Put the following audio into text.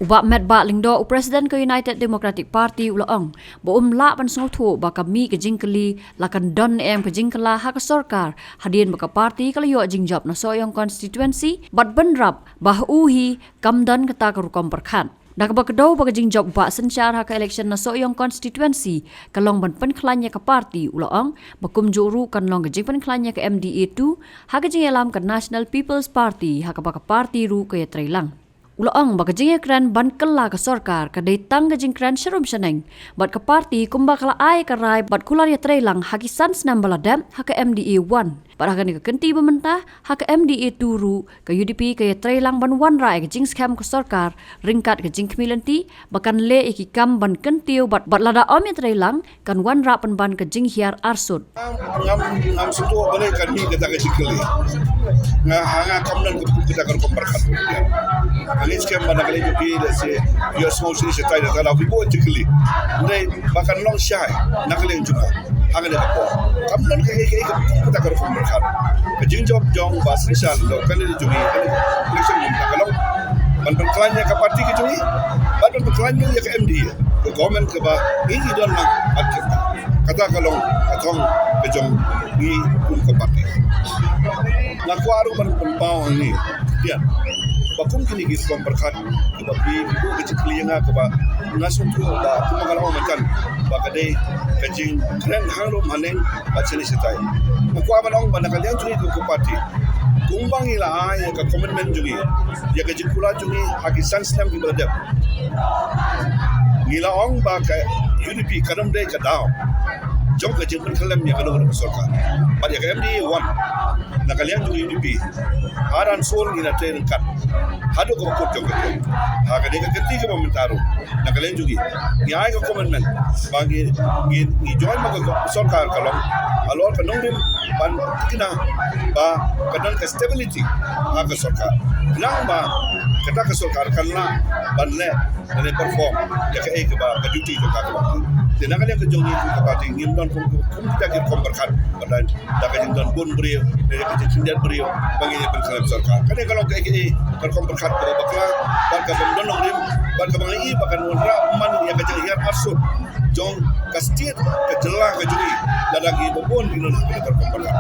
Ubak met ba lingdo Presiden ke United Democratic Party ulaong la ban sngothu ba kami ke jingkeli lakan don ke jingkela hak sarkar hadien ba parti kala yo jingjap na soyong constituency bat benrap bah uhi kamdan kata kerukom perkhan. Dak ba kedau ba jingjap ba sencar hak election na soyong constituency kalong ban penklanya ke parti ulaong bakum juru kan long ke jing penklanya ke MDA2 hak jing alam ke National People's Party hak ba parti ru ke trailang. Ulaong baka jing ekran ban kela ke sarkar ke datang ke jingkran syarum syaneng bat ke parti kumba kala ai ke rai bat kular ya trailang hakisan senam baladam hak MDA 1 bat hak ni ke kenti pementah hak MDA 2 ru ke UDP ke trailang ban wan rai ke jing scam ke sarkar ringkat ke jing kemilanti bakan le iki kam ban kentiu bat lada om ya trailang kan wan ra pan ban ke jing hiar arsut ngam sutu boleh kan ni kita ke sikeli hanga kamdan ke kita kan komparkat kali sekian mana kali juga lese your small city setai dah kalau ibu sikeli ndai makan long syai nak kali juga hanga de ko kamdan ke kita kan komparkat ke jing job jong bas risal lo kali juga election ni kalau ban kelanya ke parti ke juga ban kelanya ya ke MD ke government ke ba ini don nak kata kalau atong ke jong ni pun ke parti ngaku aru ban pembau ni dia bakum kini gis komperkat tapi ibu kecil yang ke ba nasum tu ba kuma kalau makan ba kade kajing keren hangro maneng ba chini setai ngaku abalong ban kalian curi ke parti kumbang ila ay ka commitment jungi ya ka jikula jungi hakisan slam ki berdep ngila ong ba ka UDP kadam de ka daw jong ka jingkul kalam ya ka dong sarkar ba ya ka MD 1 na kalian jungi UDP haran sol ila train kat hado ko ko jong ka ha ka de ka kenti ka momentaro na kalian jungi ya ay ka commitment ba ni join ma ka sarkar kalong alor ka nong dim ban kina ba kadang ke stability hak sarkar nang ba kata ke sarkar kanla ban le dan perform ya ke ba ke duty to ka dan nak yang ke jongi ke parti ngim don kum kita ke komperkan dan dak ke don bon brio dari ke cindian brio bagi ya perkara sarkar kan kalau ke komperkan ke bakla ban ka don ngim ban ka bangi bakan wonra man ya ke hiar arsut jong kastit ke jelah ke jongi ladagi bobon di non ke komperkan